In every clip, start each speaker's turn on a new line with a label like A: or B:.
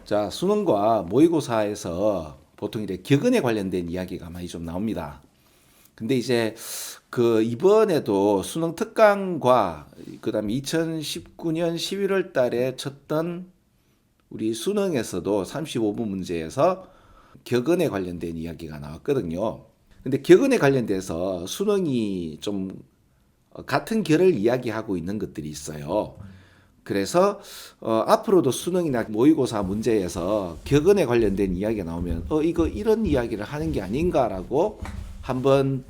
A: 자, 수능과 모의고사에서 보통 이제 격언에 관련된 이야기가 많이 좀 나옵니다. 근데 이제 그 이번에도 수능 특강과 그다음에 2019년 11월 달에 쳤던 우리 수능에서도 35분 문제에서 격언에 관련된 이야기가 나왔거든요. 근데 격언에 관련돼서 수능이 좀 같은 결을 이야기하고 있는 것들이 있어요. 그래서 앞으로도 수능이나 모의고사 문제에서 격언에 관련된 이야기가 나오면 이거 이런 이야기를 하는 게 아닌가라고 한번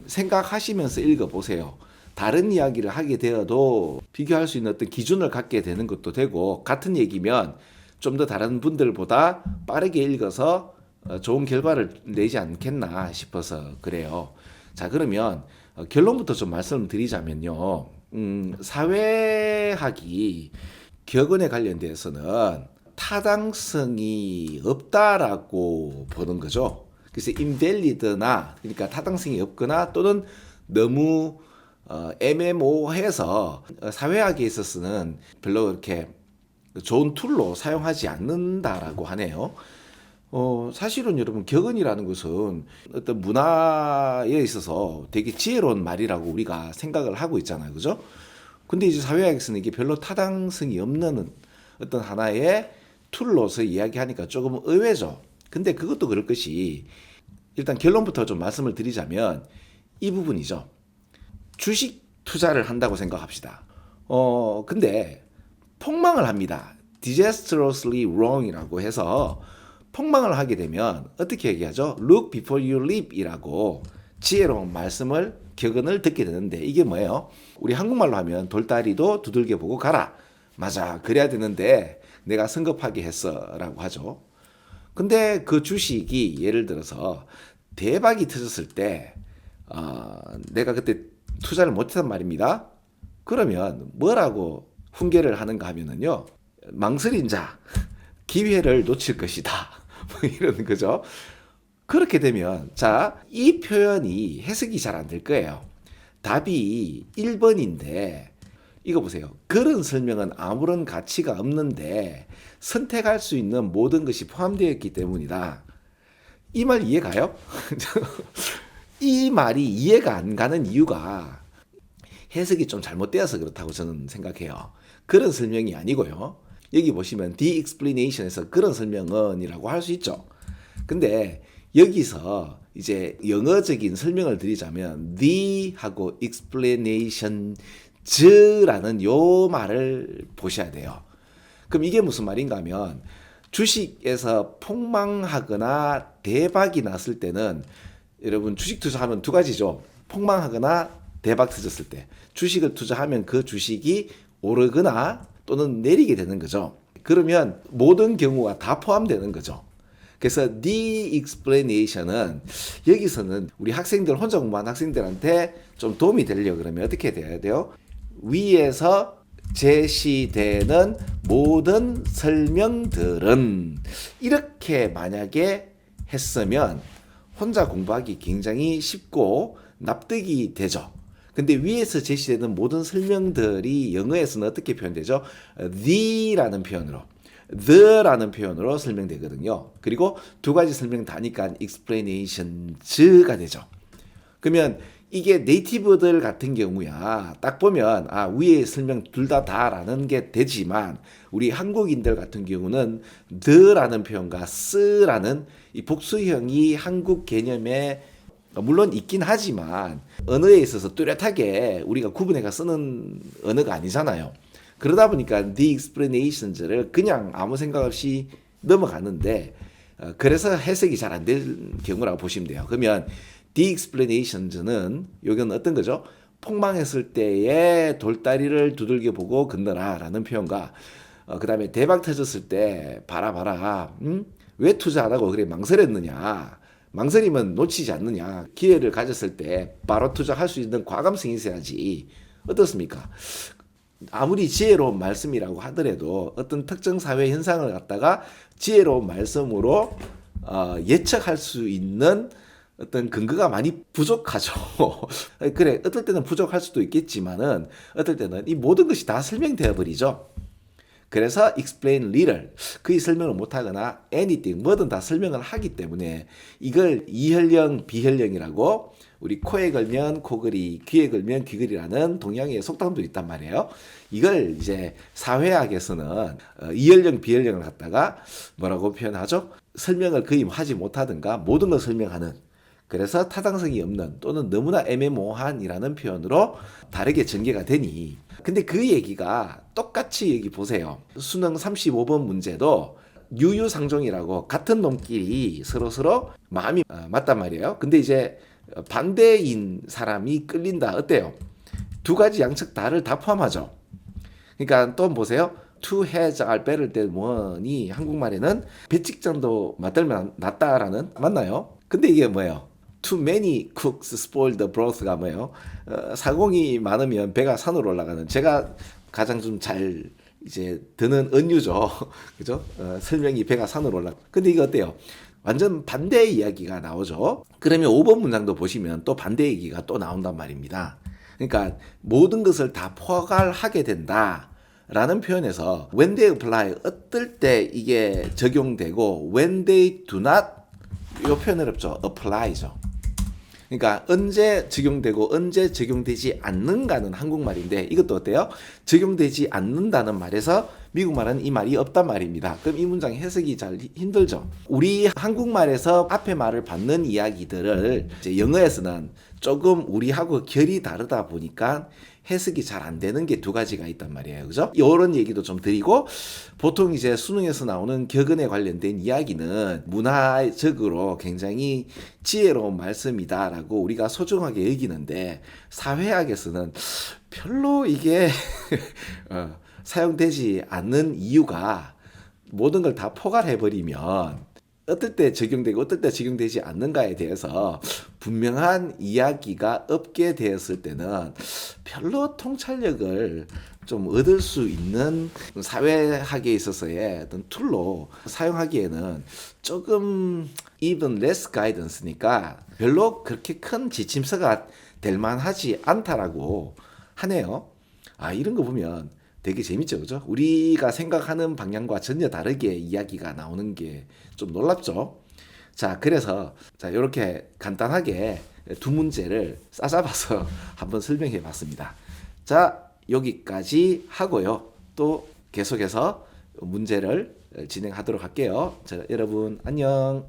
A: 생각하시면서 읽어보세요. 다른 이야기를 하게 되어도 비교할 수 있는 어떤 기준을 갖게 되는 것도 되고, 같은 얘기면 좀 더 다른 분들보다 빠르게 읽어서 좋은 결과를 내지 않겠나 싶어서 그래요. 자, 그러면 결론부터 좀 말씀을 드리자면요. 사회학이 격언에 관련돼서는 타당성이 없다라고 보는 거죠. 그래서 invalid나, 그러니까 타당성이 없거나 또는 너무 애매모호해서 사회학에 있어서는 별로 이렇게 좋은 툴로 사용하지 않는다라고 하네요. 사실은 여러분, 격언이라는 것은 어떤 문화에 있어서 되게 지혜로운 말이라고 우리가 생각을 하고 있잖아요. 그죠? 근데 이제 사회학에서는 이게 별로 타당성이 없는 어떤 하나의 툴로서 이야기하니까 조금 의외죠. 근데 그것도 그럴 것이, 일단 결론부터 좀 말씀을 드리자면 이 부분이죠. 주식 투자를 한다고 생각합시다. 근데 폭망을 합니다. disastrously wrong이라고 해서 폭망을 하게 되면 어떻게 얘기하죠? Look before you leap 이라고 지혜로운 말씀을, 격언을 듣게 되는데, 이게 뭐예요? 우리 한국말로 하면 돌다리도 두들겨 보고 가라. 맞아, 그래야 되는데 내가 성급하게 했어 라고 하죠. 근데 그 주식이 예를 들어서 대박이 터졌을 때 내가 그때 투자를 못했단 말입니다. 그러면 뭐라고 훈계를 하는가 하면은요, 망설인 자 기회를 놓칠 것이다. 뭐 이러는 거죠. 그렇게 되면, 자, 이 표현이 해석이 잘 안 될 거예요. 답이 1번인데, 이거 보세요. 그런 설명은 아무런 가치가 없는데 선택할 수 있는 모든 것이 포함되어 있기 때문이다. 이 말 이해가요? 이 말이 이해가 안 가는 이유가 해석이 좀 잘못되어서 그렇다고 저는 생각해요. 그런 설명이 아니고요. 여기 보시면 the explanation에서 그런 설명은이라고 할 수 있죠. 근데 여기서 이제 영어적인 설명을 드리자면 the 하고 explanation즈라는 요 말을 보셔야 돼요. 그럼 이게 무슨 말인가 하면, 주식에서 폭망하거나 대박이 났을 때는, 여러분 주식 투자하면 두 가지죠. 폭망하거나 대박 터졌을 때 주식을 투자하면 그 주식이 오르거나 또는 내리게 되는 거죠. 그러면 모든 경우가 다 포함되는 거죠. 그래서 the explanation은 여기서는 우리 학생들, 혼자 공부한 학생들한테 좀 도움이 되려고 그러면 어떻게 돼야 돼요? 위에서 제시되는 모든 설명들은, 이렇게 만약에 했으면 혼자 공부하기 굉장히 쉽고 납득이 되죠. 근데 위에서 제시되는 모든 설명들이 영어에서는 어떻게 표현되죠? the라는 표현으로, the라는 표현으로 설명되거든요. 그리고 두 가지 설명 다니까 explanations가 되죠. 그러면 이게 네이티브들 같은 경우야 딱 보면 위에 설명 둘 다라는 게 되지만, 우리 한국인들 같은 경우는 the라는 표현과 s라는 이 복수형이 한국 개념에 물론 있긴 하지만 언어에 있어서 뚜렷하게 우리가 구분해가 쓰는 언어가 아니잖아요. 그러다 보니까 the explanations를 그냥 아무 생각 없이 넘어가는데, 그래서 해석이 잘 안 될 경우라고 보시면 돼요. 그러면 the explanations는 여기는 어떤 거죠? 폭망했을 때에 돌다리를 두들겨 보고 건너라 라는 표현과, 그 다음에 대박 터졌을 때 봐라, 왜 투자하라고 그래 망설였느냐, 망설이면 놓치지 않느냐, 기회를 가졌을 때 바로 투자할 수 있는 과감성이 있어야지. 어떻습니까? 아무리 지혜로운 말씀이라고 하더라도 어떤 특정 사회 현상을 갖다가 지혜로운 말씀으로 예측할 수 있는 어떤 근거가 많이 부족하죠. 그래, 어떨 때는 부족할 수도 있겠지만은 어떨 때는 이 모든 것이 다 설명되어 버리죠. 그래서 explain little, 거의 설명을 못하거나 anything, 뭐든 다 설명을 하기 때문에 이걸 이혈령, 비혈령이라고 우리 코에 걸면 코걸이, 귀에 걸면 귀걸이라는 동양의 속담도 있단 말이에요. 이걸 이제 사회학에서는 이혈령, 비혈령을 갖다가 뭐라고 표현하죠? 설명을 거의 하지 못하든가 모든 걸 설명하는, 그래서 타당성이 없는 또는 너무나 애매모호한이라는 표현으로 다르게 전개가 되니, 근데 그 얘기가 똑같이 여기 보세요. 수능 35번 문제도 유유상종이라고 같은 놈끼리 서로 마음이 맞단 말이에요. 근데 이제 반대인 사람이 끌린다. 어때요? 두 가지 양측 다를 다 포함하죠. 그러니까 또 보세요. Two heads are better than one이 한국말에는 배찍전도 맞들면 낫다라는, 맞나요? 근데 이게 뭐예요? Too many cooks spoil the broth가 뭐예요? 사공이 많으면 배가 산으로 올라가는, 제가 가장 좀 잘 이제 드는 은유죠. 그죠? 설명이 배가 산으로 올라가. 근데 이거 어때요? 완전 반대의 이야기가 나오죠. 그러면 5번 문장도 보시면 또 반대 얘기가 또 나온단 말입니다. 그러니까 모든 것을 다 포괄하게 된다 라는 표현에서 when they apply, 어떨 때 이게 적용되고 when they do not, 이 표현을 없죠. apply죠. 그러니까 언제 적용되고 언제 적용되지 않는가는 한국말인데, 이것도 어때요? 적용되지 않는다는 말에서 미국말은 이 말이 없단 말입니다. 그럼 이 문장 해석이 잘 힘들죠. 우리 한국말에서 앞에 말을 받는 이야기들을 이제 영어에서는 조금 우리하고 결이 다르다 보니까 해석이 잘 안 되는 게 두 가지가 있단 말이에요. 그죠? 이런 얘기도 좀 드리고, 보통 이제 수능에서 나오는 격언에 관련된 이야기는 문화적으로 굉장히 지혜로운 말씀이다라고 우리가 소중하게 여기는데, 사회학에서는 별로 이게 사용되지 않는 이유가, 모든 걸 다 포괄해버리면 어떨 때 적용되고 어떨 때 적용되지 않는가에 대해서 분명한 이야기가 없게 되었을 때는 별로 통찰력을 좀 얻을 수 있는 사회학에 있어서의 어떤 툴로 사용하기에는 조금 even less guidance니까 별로 그렇게 큰 지침서가 될 만하지 않다라고 하네요. 아, 이런 거 보면 되게 재밌죠, 그죠? 우리가 생각하는 방향과 전혀 다르게 이야기가 나오는 게 좀 놀랍죠. 자, 그래서 자, 이렇게 간단하게 두 문제를 싸잡아서 한번 설명해 봤습니다. 자, 여기까지 하고요. 또 계속해서 문제를 진행하도록 할게요. 자, 여러분 안녕.